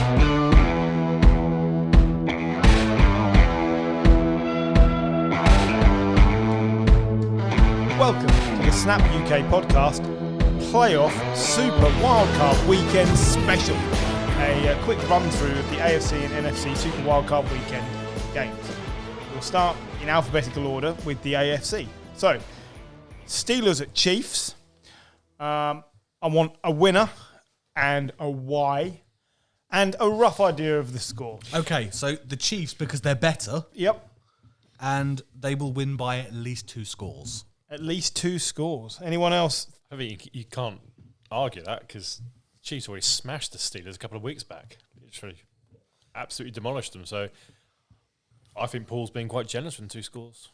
Welcome to the Snap UK podcast playoff Super Wildcard Weekend special. A quick run through of the AFC and NFC Super Wildcard Weekend games. We'll start in alphabetical order with the AFC. So, Steelers at Chiefs. I want a winner and a why and a rough idea of the score. Okay, so the Chiefs, because they're better. Yep. And they will win by at least 2 scores. At least 2 scores. Anyone else? I mean, you can't argue that because the Chiefs already smashed the Steelers a couple of weeks back. Literally absolutely demolished them. So I think Paul's been quite generous with 2 scores.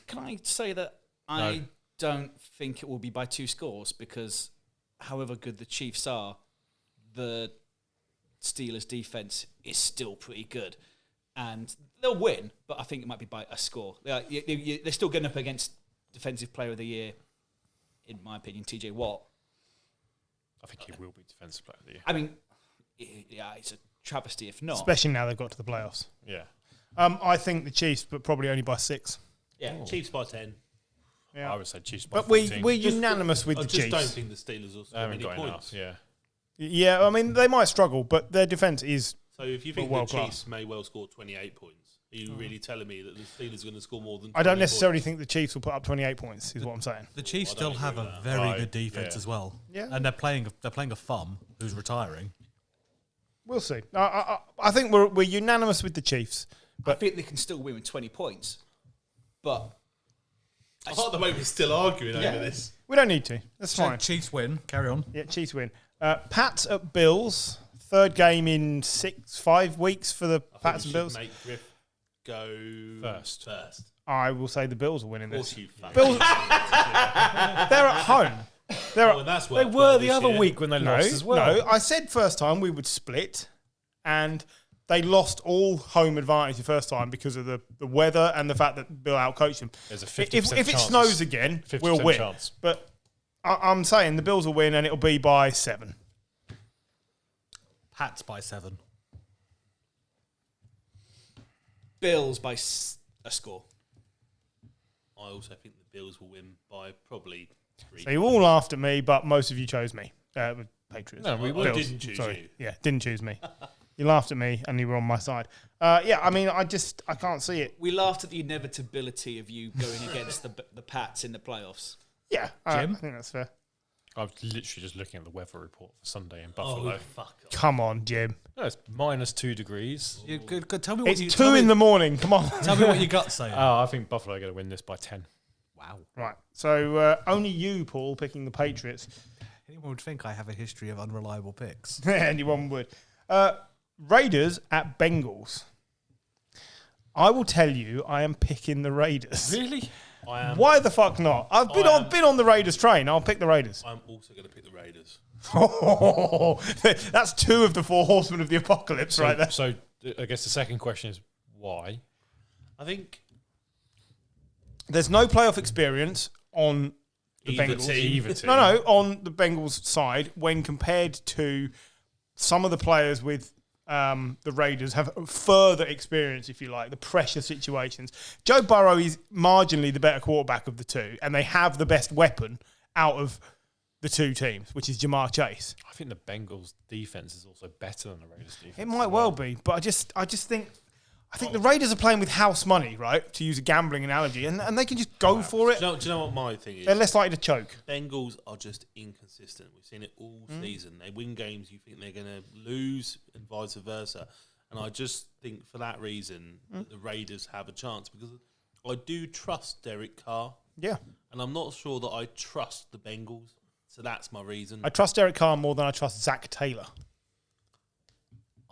Can I say that I don't think it will be by 2 scores because however good the Chiefs are, the Steelers' defense is still pretty good. And they'll win, but I think it might be by a score. They're still getting up against Defensive Player of the Year, in my opinion, TJ Watt. I think he will be Defensive Player of the Year. I mean, yeah, it's a travesty if not. Especially now they've got to the playoffs. Yeah. I think the Chiefs, but probably only by 6. Yeah, Chiefs by 10. Yeah. I would say Chiefs by But 14. we're unanimous with the I just Chiefs. don't think the Steelers will score many got points. enough, yeah. Yeah, I mean, they might struggle, but their defence is So if you think world the class. Chiefs may well score 28 points, are you really telling me that the Steelers are going to score more than 20 I don't necessarily points? think the Chiefs will put up 28 points, is what I'm saying. The Chiefs I don't still have agree a with very Right, good defense yeah. as well. Yeah. And they're playing a thumb who's retiring. We'll see. I think we're unanimous with the Chiefs. I think they can still win with 20 points. But I like the way we're still arguing over this. We don't need to. That's So fine. Chiefs win. Carry on. Yeah, Chiefs win. Pats at Bills. 3rd game in 5 weeks for the Pats and Bills. Make Griff go First. I will say the Bills will win in Of course this. you fuck. Bills, they're at home. Oh, that's They worked were well the this other year. week when they No, lost as well. no. I said first time we would split, and they lost all home advantage the first time because of the weather and the fact that Bill outcoached them. There's a 50% If it chance. snows again, 50% we'll win. chance. But I'm saying the Bills will win, and it'll be by 7. Pats by 7. Bills by a score. I also think the Bills will win by probably 3. So you all laughed at me, but most of you chose me. With Patriots. No, we I will. didn't choose you. Yeah, didn't choose me. You laughed at me, and you were on my side. Yeah, I mean, I can't see it. We laughed at the inevitability of you going against the Pats in the playoffs. Yeah, Jim? I think that's fair. I was literally just looking at the weather report for Sunday in Buffalo. fuck off. Come on, Jim. No, it's minus 2 degrees. You good. Tell me what It's you 2 in the morning. Come on. Tell me what your gut's saying. Oh, I think Buffalo are going to win this by 10. Wow. Right. So only you, Paul, picking the Patriots. Anyone would think I have a history of unreliable picks. Anyone would. Raiders at Bengals. I will tell you, I am picking the Raiders. Really? I am. Why the fuck not? I've been on the Raiders train. I'll pick the Raiders. I'm also going to pick the Raiders. That's 2 of the 4 horsemen of the apocalypse right there. So I guess the second question is why? I think There's no playoff experience on the Either Bengals. team. Either team. No, on the Bengals side when compared to some of the players with the Raiders have further experience, if you like, the pressure situations. Joe Burrow is marginally the better quarterback of the 2, and they have the best weapon out of the 2 teams, which is Jamar Chase. I think the Bengals' defense is also better than the Raiders' defense. It might well be, but I just think the Raiders are playing with house money, right? To use a gambling analogy, and they can just go for it. Do you know what my thing is? They're less likely to choke. Bengals are just inconsistent. We've seen it all season. They win games you think they're going to lose and vice versa. And I just think for that reason that the Raiders have a chance because I do trust Derek Carr. Yeah. And I'm not sure that I trust the Bengals. So that's my reason. I trust Derek Carr more than I trust Zach Taylor.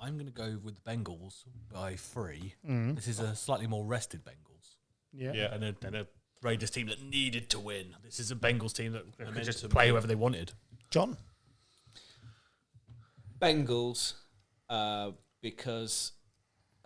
I'm going to go with the Bengals by 3. This is a slightly more rested Bengals. Yeah. And a Raiders team that needed to win. This is a Bengals team that could just to play win. whoever they wanted. John? Bengals, because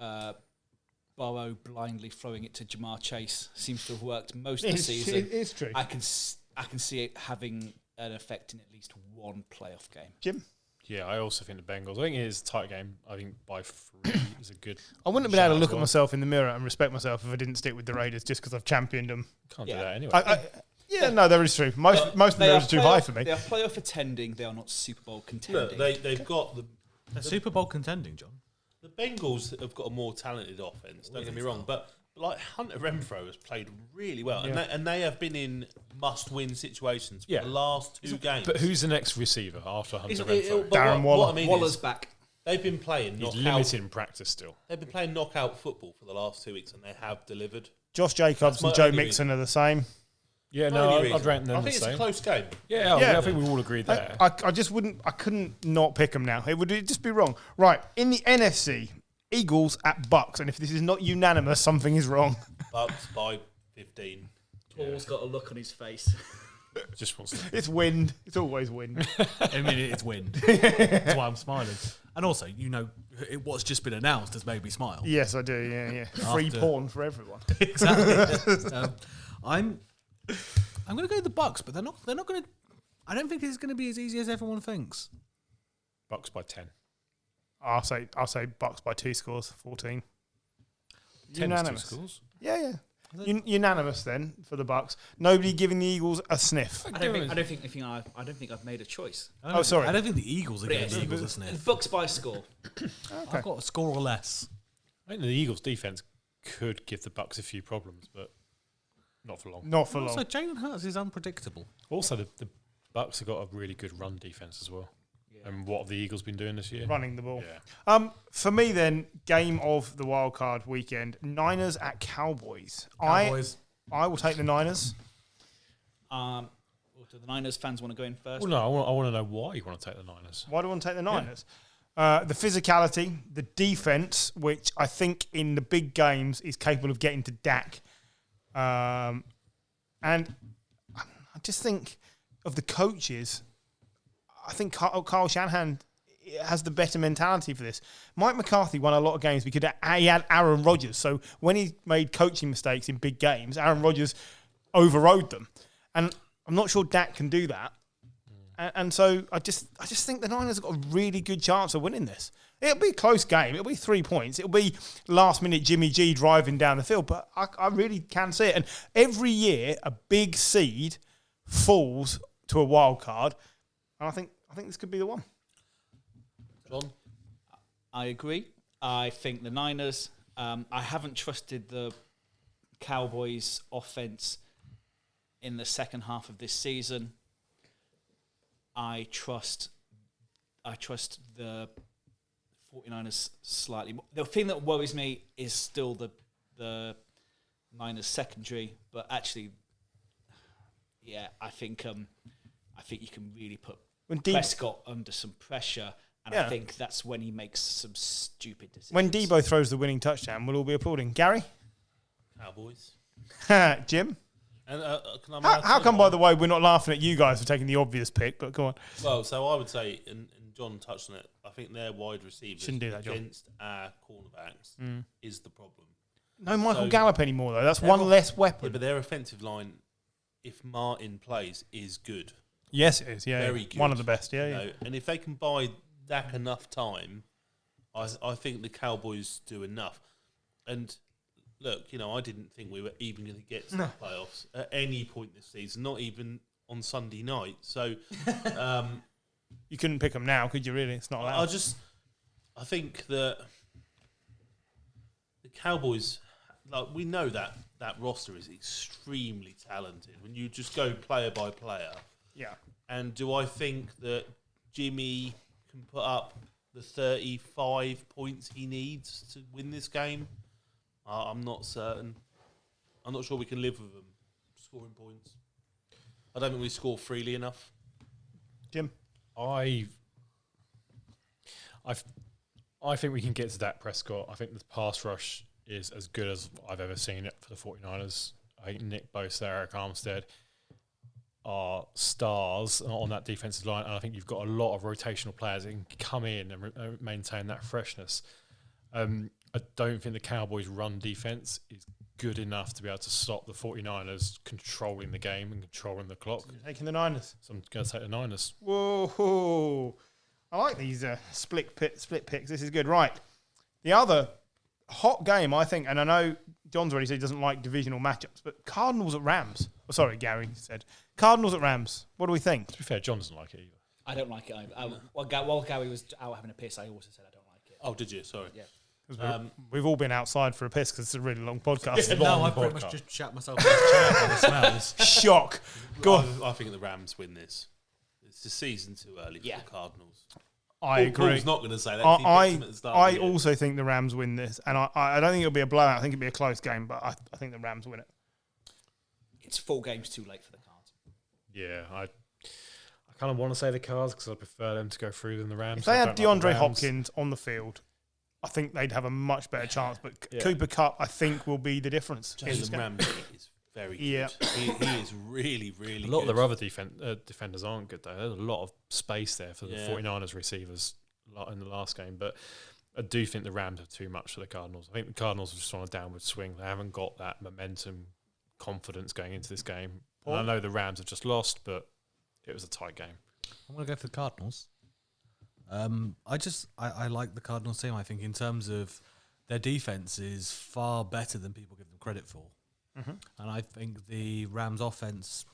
Burrow blindly throwing it to Jamar Chase seems to have worked most of the season. It is true. I can see it having an effect in at least one playoff game. Jim? Yeah, I also think the Bengals. I think it is a tight game. I think by 3 is a good. I wouldn't have been able to shout look as at well. myself in the mirror and respect myself if I didn't stick with the Raiders just because I've championed them. Can't do Yeah. that anyway. No, that is true. Most of the They are mirrors are too high for me. They are playoff attending. They are not Super Bowl contending. Look, they've got They're Super Bowl contending, John. the Bengals have got a more talented offense. Don't get me wrong, but like Hunter Renfro has played really well, and they have been in must-win situations for Yeah. the last 2 games. But who's the next receiver after Hunter But Renfro? Darren what Waller. I mean Waller's is back. they've been playing He's knockout. limited in practice still. They've been playing knockout football for the last 2 weeks, and they have delivered. Josh Jacobs That's my and Joe only Mixon are the same. Yeah, Only no, reason. I'd rank them I the think it's a same. close game. Yeah, I think we all agree there. I just I couldn't not pick them now. It would just be wrong. Right, in the NFC, Eagles at Bucks, and if this is not unanimous, something is wrong. Bucks by 15. Paul's got a look on his face. Just wants to. It's wind. It's always wind. I mean, it's wind. That's why I'm smiling. And also, what's just been announced has made me smile. Yes, I do. Yeah. Free After- porn for everyone. Exactly. I'm going to go with the Bucks, but they're not going to. I don't think it's going to be as easy as everyone thinks. Bucks by 10. I'll say Bucks by 2 scores, 14. 10 is 2 Unanimous. scores. Yeah. Unanimous then for the Bucks. Nobody giving the Eagles a sniff. I don't think I've made a choice. Sorry. I don't think the Eagles are going to Yeah, the Eagles a sniff. Bucks by a score. I've got a score or less. I think the Eagles' defense could give the Bucks a few problems, but not for long. Not for Also, long. Jalen Hurts is unpredictable. Also, the Bucks have got a really good run defense as well. And what have the Eagles been doing this year? Running the ball. Yeah. For me then, game of the wildcard weekend, Niners at Cowboys. Cowboys. I will take the Niners. Do the Niners fans want to go in first? Well, no, I want to know why you want to take the Niners. Why do I want to take the Niners? The physicality, the defense, which I think in the big games is capable of getting to Dak. And I just think of the coaches, I think Kyle Shanahan has the better mentality for this. Mike McCarthy won a lot of games because he had Aaron Rodgers. So when he made coaching mistakes in big games, Aaron Rodgers overrode them. And I'm not sure Dak can do that. And so I just think the Niners have got a really good chance of winning this. It'll be a close game. It'll be 3 points. It'll be last minute Jimmy G driving down the field. But I really can see it. And every year a big seed falls to a wild card. And I think this could be the one. John? I agree. I think the Niners. I haven't trusted the Cowboys' offense in the second half of this season. I trust the 49ers slightly more. The thing that worries me is still the Niners secondary, but actually, yeah, I think you can really put Prescott under some pressure, and I think that's when he makes some stupid decisions. When Debo throws the winning touchdown, we'll all be applauding. Gary? Cowboys. Jim? And can I How come, by the way, we're not laughing at you guys for taking the obvious pick, but go on. Well, so I would say, and John touched on it, I think their wide receivers Shouldn't do that, John. against our cornerbacks is the problem. No Michael So- Gallup anymore, though. That's one less Yeah, weapon. but their offensive line, if Martin plays, is good. Yes, it is. Yeah, Very good. one of the best. Yeah, You yeah. know, and if they can buy Dak enough time, I think the Cowboys do enough. And look, I didn't think we were even going to get to the playoffs at any point this season, not even on Sunday night. So You couldn't pick them now, could you? Really, it's not allowed. I think that the Cowboys, like, we know that roster is extremely talented. When you just go player by player, Yeah. and do I think that Jimmy can put up the 35 points he needs to win this game? I'm not certain. I'm not sure we can live with them scoring points. I don't think we score freely enough. Jim? I think we can get to Dak Prescott. I think the pass rush is as good as I've ever seen it for the 49ers. I think Nick Bosa, Eric Armstead are stars on that defensive line, and I think you've got a lot of rotational players that can come in and maintain that freshness. I don't think the Cowboys' run defense is good enough to be able to stop the 49ers controlling the game and controlling the clock. You're taking the Niners. So I'm going to take the Niners. Whoa. I like these split picks. This is good. Right. The other hot game, I think, and I know John's already said he doesn't like divisional matchups, but Cardinals at Rams. Oh, sorry, Gary said. Cardinals at Rams. What do we think? To be fair, John doesn't like it either. I don't like it either. While Gary was out having a piss, I also said I don't like it. Oh, did you? Sorry. Yeah. We've all been outside for a piss because it's a really long podcast. Yeah. No, I pretty much just shat myself in the chair by the smells. Shock. Go on. I think the Rams win this. It's the season too early for the Cardinals. I agree. Paul's not going to say that. I also think the Rams win this, and I don't think it'll be a blowout. I think it'll be a close game, but I think the Rams win it. It's 4 games too late for the Cards. Yeah, I kind of want to say the Cards because I prefer them to go through than the Rams. If they had I don't like the DeAndre Rams. Hopkins on the field, I think they'd have a much better chance. But Cooper Kupp, I think, will be the difference. Jalen Ramsey is very good. Yeah. He is really, really good. A lot of their other defenders aren't good, though. There's a lot of space there for the 49ers receivers in the last game. But I do think the Rams are too much for the Cardinals. I think the Cardinals are just on a downward swing. They haven't got that momentum, confidence going into this game. And I know the Rams have just lost, but it was a tight game. I'm going to go for the Cardinals. I like the Cardinals team. I think in terms of their defense is far better than people give them credit for. Mm-hmm. And I think the Rams offense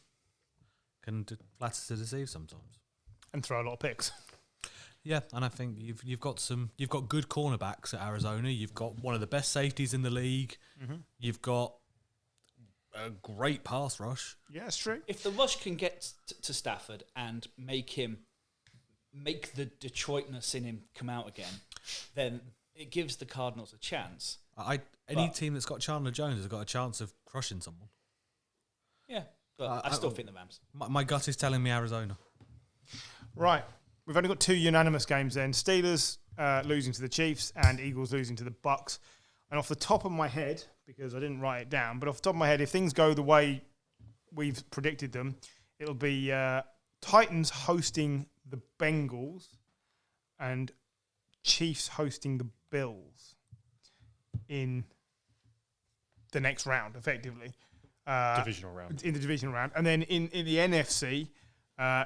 can flatter to deceive sometimes. And throw a lot of picks. Yeah, and I think you've got good cornerbacks at Arizona. You've got one of the best safeties in the league. Mm-hmm. You've got a great pass rush. Yeah, it's true. If the rush can get to Stafford and make the Detroitness in him come out again, then it gives the Cardinals a chance. Any team that's got Chandler Jones has got a chance of crushing someone. Yeah, but I still think the Rams. My gut is telling me Arizona. Right. We've only got 2 unanimous games then. Steelers losing to the Chiefs and Eagles losing to the Bucks. And off the top of my head, because I didn't write it down, but off the top of my head, if things go the way we've predicted them, it'll be Titans hosting the Bengals and Chiefs hosting the Bills in the next round, effectively. Divisional round. In the divisional round. And then in the NFC,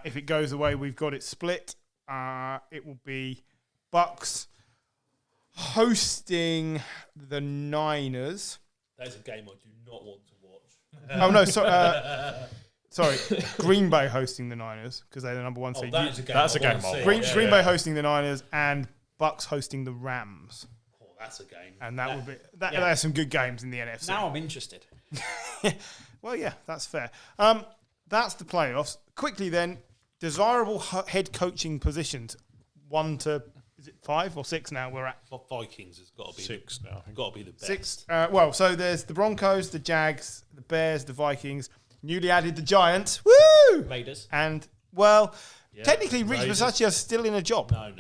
if it goes the way we've got it split, it will be Bucks hosting the Niners. That's a game I do not want to watch. Oh, no, sorry. Green Bay hosting the Niners because they're the number 1 seed. That's a game. Green Bay hosting the Niners and Bucks hosting the Rams. Oh, that's a game. And that would be there's some good games in the NFC. Now I'm interested. Well, yeah, that's fair. That's the playoffs. Quickly then, desirable head coaching positions. 1 to, is it 5 or 6 now we're at? Vikings has got to be 6 now. Got to be the best. 6. So there's the Broncos, the Jags, the Bears, the Vikings, newly added the Giants. Woo! Raiders. And, technically Rich Versace's still in a job. No.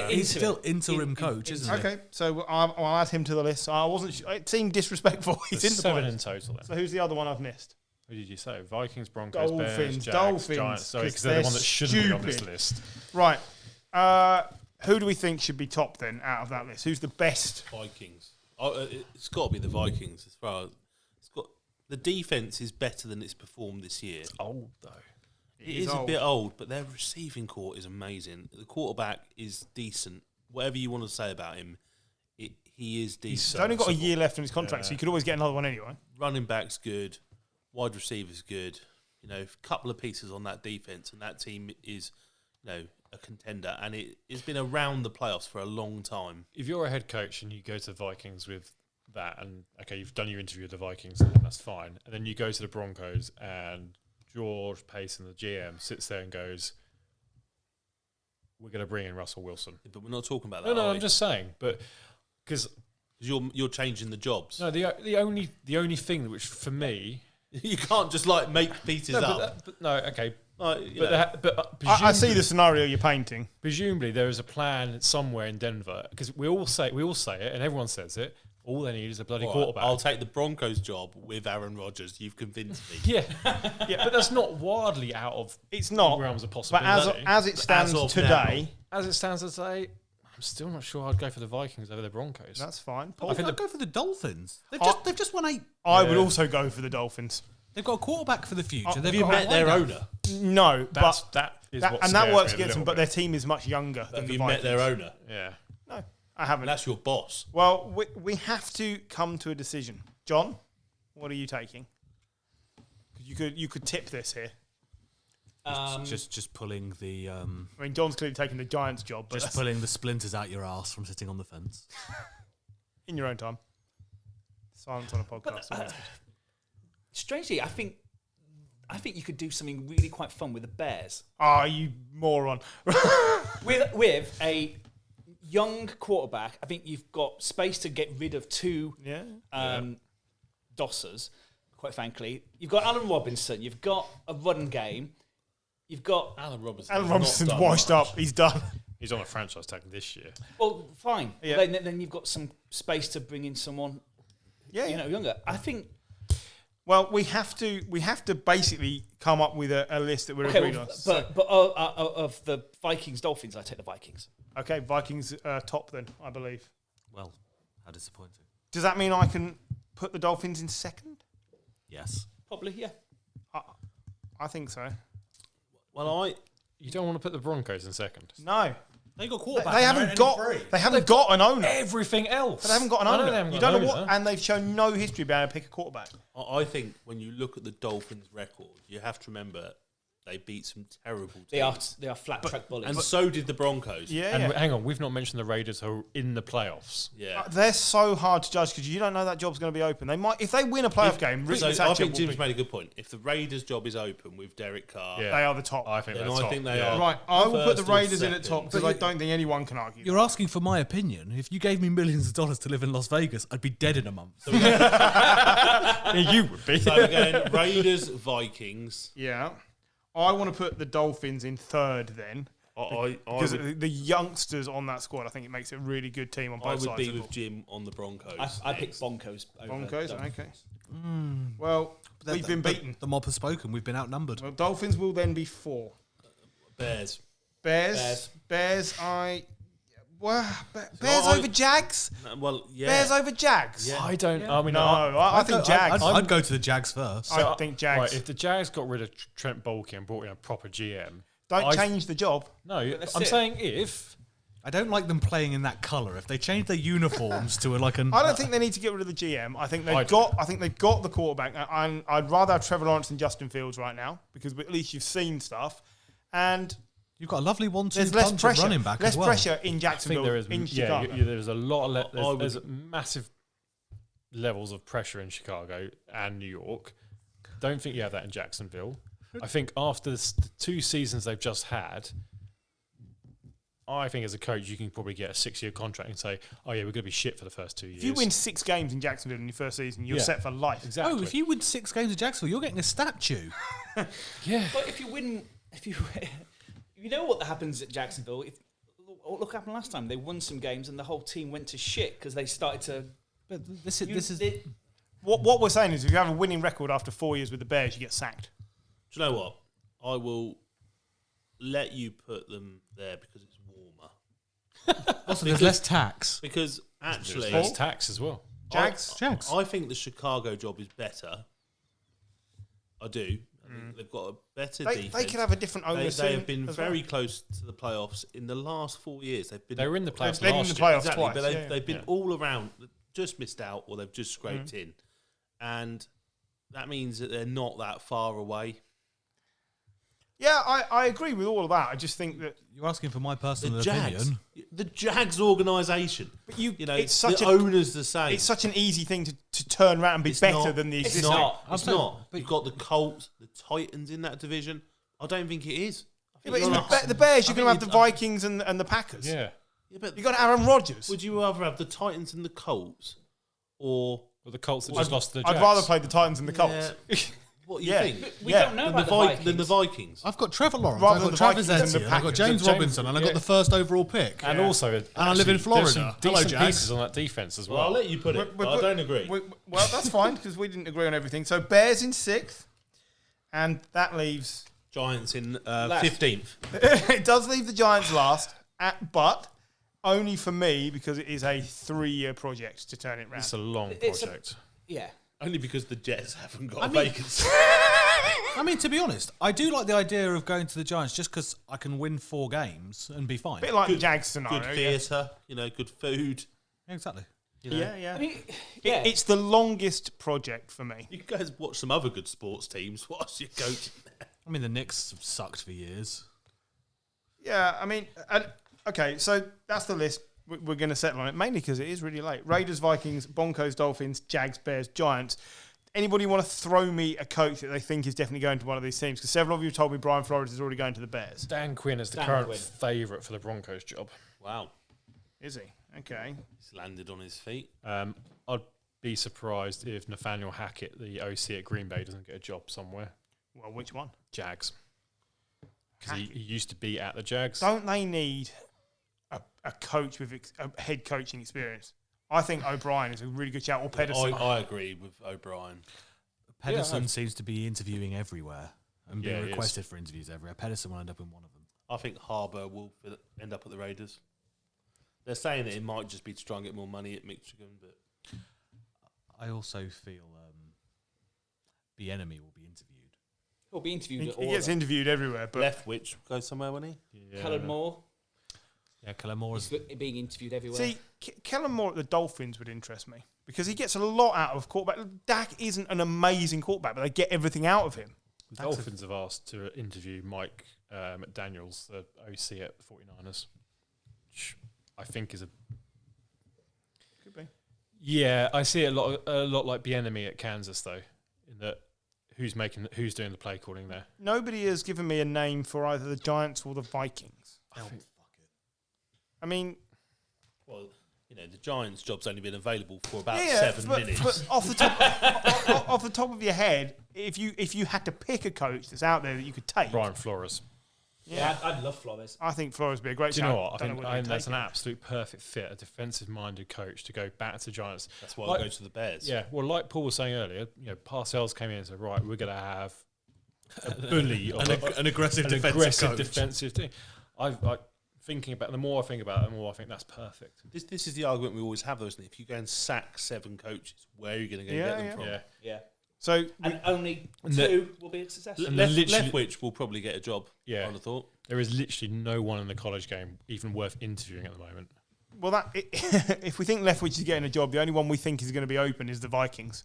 He's still interim coach, isn't he? Okay, so I'll add him to the list. I wasn't sure. It seemed disrespectful. He's in the 7 playoffs. in total then. So who's the other one I've missed? Who did you say? Vikings, Broncos, Bears, Dolphins. Jags, Giants. Sorry, because they're the one that shouldn't be on this stupid. list. Right. Who do we think should be top then out of that list? Who's the best? Vikings. It's got to be the Vikings. As far as the defense is better than it's performed this year. Old though. It is a bit old, but their receiving core is amazing. The quarterback is decent. Whatever you want to say about him, he is decent. He's only got a year left on his contract, so you could always get another one anyway. Running back's good. Wide receiver's good. A couple of pieces on that defense, and that team is, a contender. And it's been around the playoffs for a long time. If you're a head coach and you go to the Vikings with that, and you've done your interview with the Vikings, and that's fine. And then you go to the Broncos, and George Payson, the GM, sits there and goes, "We're going to bring in Russell Wilson." But we're not talking about that. No, I'm just saying, but because you're changing the jobs. No, the only thing which for me, you can't just make pieces up. I see the scenario you're painting. Presumably, there is a plan somewhere in Denver because we all say it, and everyone says it. All they need is a bloody quarterback. I'll take the Broncos job with Aaron Rodgers. You've convinced me. Yeah, but that's not wildly out of it's not realms of possibility. But as it stands today, I'm still not sure I'd go for the Vikings over the Broncos. That's fine. I think I'd go for the Dolphins. They've just won 8. I would also go for the Dolphins. They've got a quarterback for the future. Have you met their owner? No, but is That, what and that scares works me a against them, little but their bit. team is much younger than Have the you Vikings. met their owner? Yeah. No, I haven't. That's your boss. Well, we have to come to a decision. John, what are you taking? You could tip this here. Just pulling the I mean, John's clearly taking the Giants' job, but just pulling the splinters out your ass from sitting on the fence. in your own time. Silence on a podcast. Strangely, I think you could do something really quite fun with the Bears. You moron. with a young quarterback. I think you've got space to get rid of two dossers, quite frankly. You've got Allen Robinson. You've got a run game. You've got... Alan Robinson's washed up. He's done. He's on a franchise tag this year. Well, fine. Yeah. Then you've got some space to bring in someone younger. I think... Well, we have to basically come up with a list that we're agreed on. But of the Vikings-Dolphins, I take the Vikings. Okay, Vikings top then, I believe. Well, how disappointing. Does that mean I can put the Dolphins in second? Yes. Probably, yeah. I think so. Well, You don't want to put the Broncos in second. No. they got quarterback. They haven't got an owner. Everything else. But they haven't got an I know owner. they haven't You got don't an know what, owner. and they've shown no history of being able to pick a quarterback. I think when you look at the Dolphins' record, you have to remember they beat some terrible teams. They are flat track bullies. And so did the Broncos. And hang on, we've not mentioned the Raiders who are in the playoffs. Yeah. They're so hard to judge because you don't know that job's going to be open. They might, if they win a playoff game. Rick So I Satchel think will Jim's be- made a good point. If the Raiders' job is open with Derek Carr, Yeah. They are the top. I think then that's I top. think they yeah. are. Right, I will put the First or Raiders in at top second. because I don't think anyone can argue. You're asking for my opinion. If you gave me millions of dollars to live in Las Vegas, I'd be dead in a month. Yeah, you would be. So again, Raiders, Vikings. Yeah. I want to put the Dolphins in third then. Because the youngsters on that squad, I think it makes it a really good team on both I would sides. be of the with Jim on the Broncos. I picked Broncos. Over Broncos, Dolphins. okay. Well, we've been beaten. The mob has spoken. We've been outnumbered. Well, Dolphins will then be 4. Bears. Bears, Bears over Jags? Well, yeah. Bears over Jags? Yeah. I don't. I mean, No, I think Jags. I'd go to the Jags first. I think Jags. Right, if the Jags got rid of Trent Baalke and brought in a proper GM, Don't change the job. No, that's I'm it. saying if. I don't like them playing in that colour. If they change their uniforms to I don't think they need to get rid of the GM. I think they've got the quarterback. I'd rather have Trevor Lawrence than Justin Fields right now because at least you've seen stuff. And you've got a lovely 1-2 there's less punch pressure. running back Less as well. pressure in I think Jacksonville, there is. in Yeah, Chicago. there's a lot of there's massive levels of pressure in Chicago and New York. Don't think you have that in Jacksonville. I think after the 2 seasons they've just had, I think as a coach you can probably get a 6-year contract and say, "Oh yeah, we're going to be shit for the first 2 years." If you win 6 games in Jacksonville in your first season, you're set for life. exactly. Oh, if you win 6 games at Jacksonville, you're getting a statue. yeah, But if you know what happens at Jacksonville. Look what happened last time. They won some games and the whole team went to shit because they started to. But this is What we're saying is if you have a winning record after 4 years with the Bears, you get sacked. Do you know what? I will let you put them there because it's warmer. also there's less tax. Because actually, there's tax as well. Jags? Jags. I think the Chicago job is better. I do. I think they've got a better defense. They could have a different owner They soon have been as very well. close to the playoffs in the last 4 years. They were in the playoffs They've been in last the year. playoffs exactly, twice. but they've been Yeah. all around, just missed out, or they've just scraped in, and that means that they're not that far away. Yeah, I agree with all of that. I just think that You're asking for my personal The Jags, opinion. the Jags organisation. but you know, It's such the the owner's the same. it's such an easy thing to turn around and be It's better not. than the It's existing. not. I'm It's saying- not. You've got the Colts, the Titans in that division. I don't think it is. I Yeah, think but you're in on a- the Bears, you're I going to have think the Vikings and the Packers. Yeah. Yeah, but You got Aaron Rodgers. would you rather have the Titans and the Colts, or Well, the Colts that just lost to the I'd Jags. rather play the Titans and the Colts. what do you Yeah. think? We Yeah. don't know Than about the, the Vikings. than the Vikings. I've got Trevor Lawrence, Rather I've than got the Travis Vikings and the Etienne, I've got Packers. James James- Robinson, and I've yeah. got the first overall pick. And also, and I live in Florida. Some Hello, decent Jags. pieces on that defense as Well, I'll well. let you put it. We're- I don't agree. Well, that's fine because we didn't agree on everything. So Bears in 6th, and that leaves Giants in Last. 15th. it does leave the Giants last, but only for me because it is a 3-year project to turn it round. It's a long It's a- project. Yeah. Only because the Jets haven't got a mean- vacancy. I mean, to be honest, I do like the idea of going to the Giants just because I can win 4 games and be fine. A bit like the Jags scenario. Good yeah. theatre, good food. Exactly. Yeah. I mean, yeah. It's the longest project for me. You guys watch some other good sports teams whilst you're coaching there. I mean, the Knicks have sucked for years. Yeah, I mean, okay, so that's the list. We're going to settle on it, mainly because it is really late. Raiders, Vikings, Broncos, Dolphins, Jags, Bears, Giants. Anybody want to throw me a coach that they think is definitely going to one of these teams? Because several of you told me Brian Flores is already going to the Bears. Dan Quinn is the Dan current Quinn. favourite for the Broncos job. Wow. Is he? Okay. He's landed on his feet. I'd be surprised if Nathaniel Hackett, the OC at Green Bay, doesn't get a job somewhere. Well, which one? Jags. Because he used to be at the Jags. Don't they need a coach with a head coaching experience? I think O'Brien is a really good shout, or Pedersen. I agree with O'Brien. Pedersen seems to be interviewing everywhere and being Yeah, he requested for interviews everywhere. Pedersen will end up in one of them. I think Harbour will end up at the Raiders. They're saying that it might just be to try and get more money at Michigan, but I also feel Bieniemy will be interviewed. He'll be interviewed He at all. gets interviewed everywhere, but Leftwich goes somewhere, won't he? Yeah. Kellen Moore Yeah, Kellen Moore is is... being interviewed everywhere. see, Kellen Moore at the Dolphins would interest me because he gets a lot out of quarterback. Dak isn't an amazing quarterback, but they get everything out of him. The Dolphins have asked to interview Mike McDaniels, the OC at the 49ers, which I think is a... Could be. Yeah, I see it a lot like Bieniemy at Kansas, though, in that who's doing the play calling there. Nobody has given me a name for either the Giants or the Vikings. I mean, Well, the Giants' job's only been available for about yeah, 7 but, minutes. but off the top of your head, if you had to pick a coach that's out there that you could take, Brian Flores. yeah, I'd love Flores. I think Flores would be a great. Do you know shout. what? I Don't think, whether they'd that's take an him. absolute perfect fit, a defensive-minded coach to go back to Giants. That's why Like- I go to the Bears. Yeah, well, like Paul was saying earlier, Parcells came in and said, right, we're going to have a bully of An aggressive an defensive aggressive coach. defensive team. The more I think about it, the more I think that's perfect. This is the argument we always have, though, isn't it? If you go and sack 7 coaches, where are you going to go Yeah, get them yeah. from? Yeah. Yeah, So and only And 2 will be a success. And literally- Leftwich will probably get a job, Yeah. I would have thought. There is literally no one in the college game even worth interviewing at the moment. well, if we think Leftwich is getting a job, the only one we think is going to be open is the Vikings.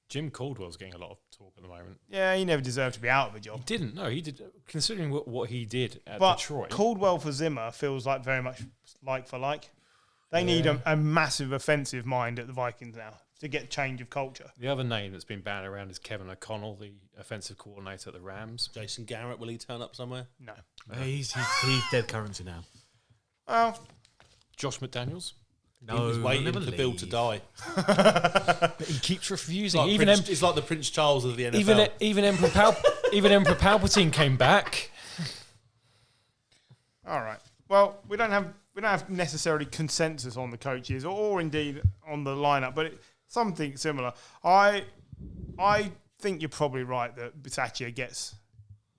Jim Caldwell's getting a lot of talk at the moment. Yeah, he never deserved to be out of a He job. didn't. No, he did. Considering what he did at But Detroit. Caldwell for Zimmer feels like very much like for like. They need a massive offensive mind at the Vikings now to get change of culture. The other name that's been bandied around is Kevin O'Connell, the offensive coordinator at the Rams. Jason Garrett, will he turn up somewhere? No. He's dead currency now. Well, Josh McDaniels. He was waiting never for Bill to leave. die. But he keeps refusing. It's like the Prince Charles of the NFL. Even Emperor Palpatine came back. all right. Well, we don't have necessarily consensus on the coaches or indeed on the lineup, but something similar. I think you're probably right that Bisaccia gets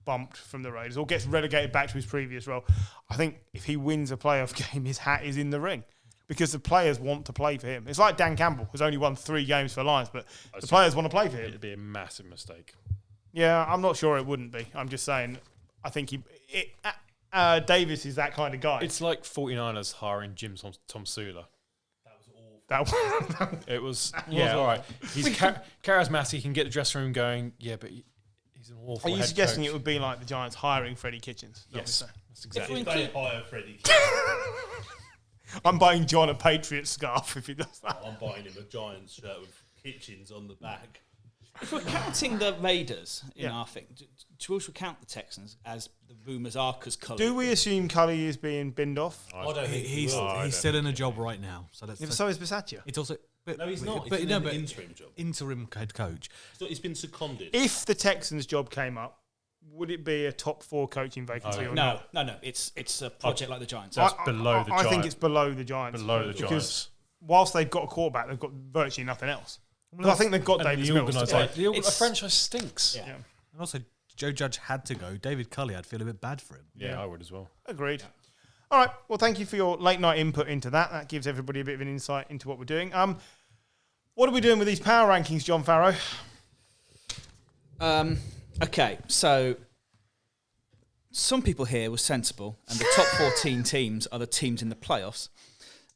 bumped from the Raiders or gets relegated back to his previous role. I think if he wins a playoff game, his hat is in the ring because the players want to play for him. It's like Dan Campbell, who's only won 3 games for Lions, but the players want to play for him. It'd be a massive mistake. Yeah, I'm not sure it wouldn't be. I'm just saying, I think Davis is that kind of guy. It's like 49ers hiring Jim Tom Sula. that It was, yeah, all right. He's charismatic. He can get the dressing room going. Yeah, but he's an awful Are you head suggesting coach. it would be like the Giants hiring Freddie Kitchens? Is that what Yes, you're saying? that's exactly. If If we they hire Freddie, I'm buying John a Patriot scarf if he does that. I'm buying him a Giants shirt with Kitchens on the back. If we're counting the Raiders in Yeah. our thing, do we also count the Texans as the rumours are because Cully? Do we assume Cully is being binned off? I don't think He's he will. I don't still in a job right now. So that's Yeah, so is Bisaccia. it's also. But, No, he's not. But, He's no, in but an interim job. interim head coach. He's been seconded. If the Texans job came up, would it be a top 4 coaching vacancy or No, not? It's a project like the Giants. That's below the I think Giants. it's below the Giants. Below the because Giants. whilst they've got a quarterback, they've got virtually nothing else. But I think they've got And Davis the Mills. organisation. The It's- franchise stinks. Yeah. And also, Joe Judge had to go. David Culley, I'd feel a bit bad for him. Yeah, I would as well. Agreed. All right. Well, thank you for your late night input into that. That gives everybody a bit of an insight into what we're doing. What are we doing with these power rankings, John Farrow? Okay, so some people here were sensible, and the top 14 teams are the teams in the playoffs.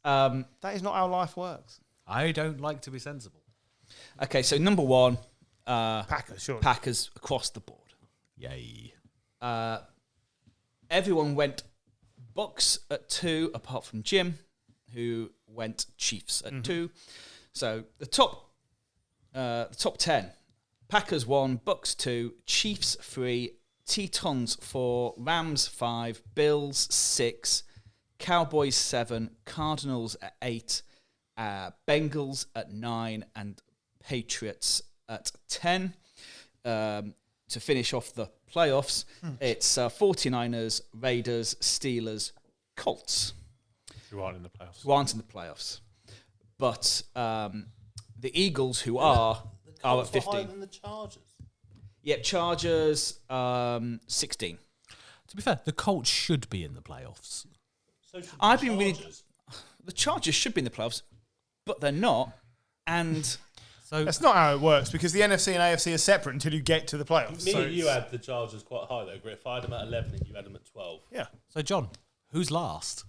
That is not how life works. I don't like to be sensible. Okay, so number one, Packers, sure. Packers across the board. Yay. Everyone went Bucks at 2, apart from Jim, who went Chiefs at 2. So the top 10: Packers 1, Bucks 2, Chiefs 3, Tetons 4, Rams 5, Bills 6, Cowboys 7, Cardinals at 8, Bengals at 9, and Patriots at 10. To finish off the playoffs, it's 49ers, Raiders, Steelers, Colts. Who aren't in the playoffs? Who aren't in the playoffs. But the Eagles, who are at 15. Higher than the Chargers. Yep, Chargers 16. To be fair, the Colts should be in the playoffs. So should I've the been really. Chargers. The Chargers should be in the playoffs, but they're not. And So That's not how it works because the NFC and AFC are separate until you get to the playoffs. Me So and you it's- had the Chargers quite high though, Griff. I had them at 11 and you had them at 12. Yeah. So John, who's last?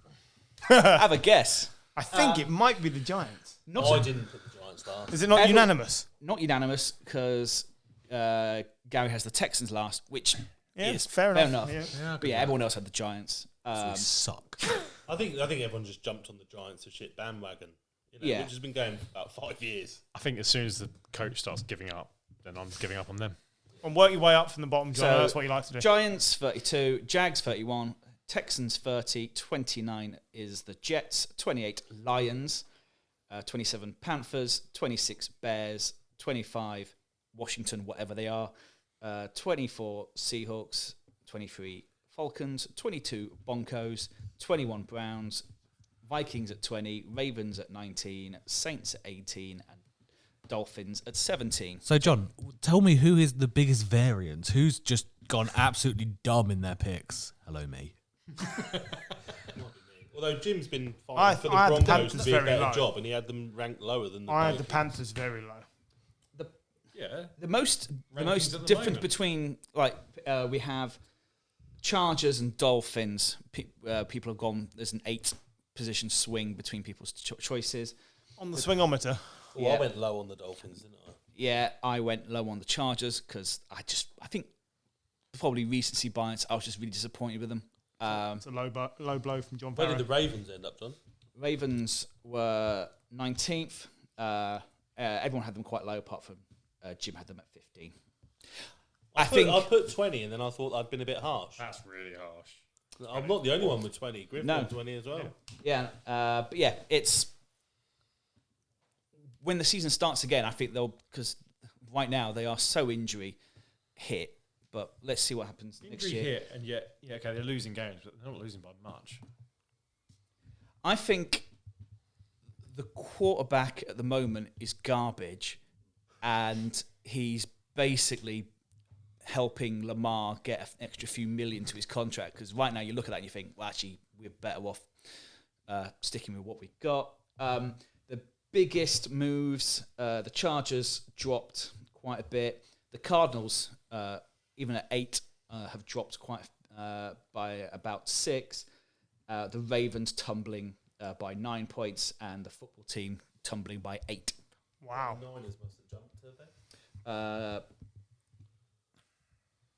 have a guess. I think it might be the Giants. Not I didn't put the Giants last. Is it not unanimous? not unanimous because Gary has the Texans last, which Yeah, is fair enough. Yeah. But yeah, everyone else had the Giants. We suck. I think everyone just jumped on the Giants of shit bandwagon. You know, Yeah. which has been going for about 5 years. I think as soon as the coach starts giving up, then I'm giving up on them. And work your way up from the bottom, John. So, That's what you like to do. Giants 32, Jags 31, Texans 30, 29 is the Jets, 28 Lions, 27 Panthers, 26 Bears, 25 Washington, whatever they are, 24 Seahawks, 23 Falcons, 22 Broncos, 21 Browns, Vikings at 20, Ravens at 19, Saints at 18, and Dolphins at 17. So John, tell me who is the biggest variance? Who's just gone absolutely dumb in their picks? Hello, me. Although Jim's been I fighting for the had the Broncos Panthers to be a very better low. job, and he had them ranked lower than the I had the Vikings. Panthers very low. Yeah. The most Rankings at the difference moment. between we have Chargers and Dolphins. People have gone. There's an 8 position swing between people's choices. On the swingometer. Well, Yeah. I went low on the Dolphins, didn't I? Yeah, I went low on the Chargers because I think probably recency bias. I was just really disappointed with them. It's a low blow from John Where Farrow. did the Ravens end up, John? Ravens were 19th. Everyone had them quite low, apart from Jim had them at 15. I think I put 20, and then I thought I'd been a bit harsh. That's really harsh. I'm not the only one with 20. Griff No. went 20 as well. but yeah, it's when the season starts again. I think they'll because right now they are so injury hit. But let's see what happens next Injury year. hit, and yet, okay, they're losing games, but they're not losing by much. I think the quarterback at the moment is garbage, and he's basically helping Lamar get an extra few million to his contract. Because right now you look at that and you think, well, actually, we're better off sticking with what we got. The biggest moves, the Chargers dropped quite a bit. The Cardinals, even at 8, have dropped quite by about 6. The Ravens tumbling by 9 points, and the football team tumbling by 8. Wow. Niners must have jumped, have they?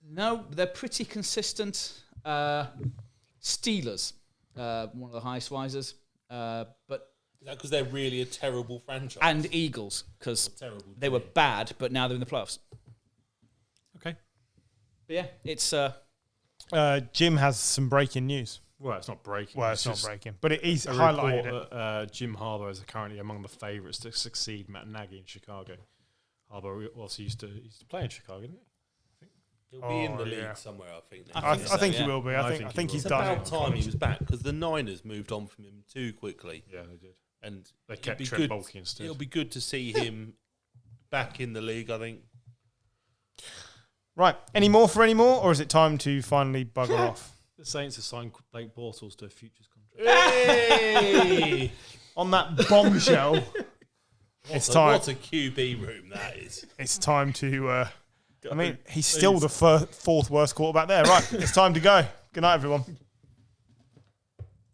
No, they're pretty consistent. Steelers, one of the highest risers, but Is that because they're really a terrible franchise? and Eagles because terrible they were team. bad, but now they're in the playoffs. Okay. But yeah, it's Jim has some breaking news. Well, it's not breaking. Well, it's not just breaking, but he's a highlighted report it. that Jim Harbaugh is currently among the favourites to succeed Matt Nagy in Chicago. Harbaugh also used to play in Chicago, didn't he? He'll be in the Oh, league yeah. somewhere, I think. I think so, think he yeah. will be. I think he he's will. It's done about it. time he was back because the Niners moved on from him too quickly, Yeah, they did. and They it'd kept be Trent good- Baalke instead. It'll be good to see him back in the league. I think. Right. Any more, or is it time to finally bugger off? The Saints have signed Blake Bortles to a futures contract. Hey! On that bombshell, it's time. What a QB room that is. It's time to I mean, he's still the fourth worst quarterback there. Right, it's time to go. Good night, everyone.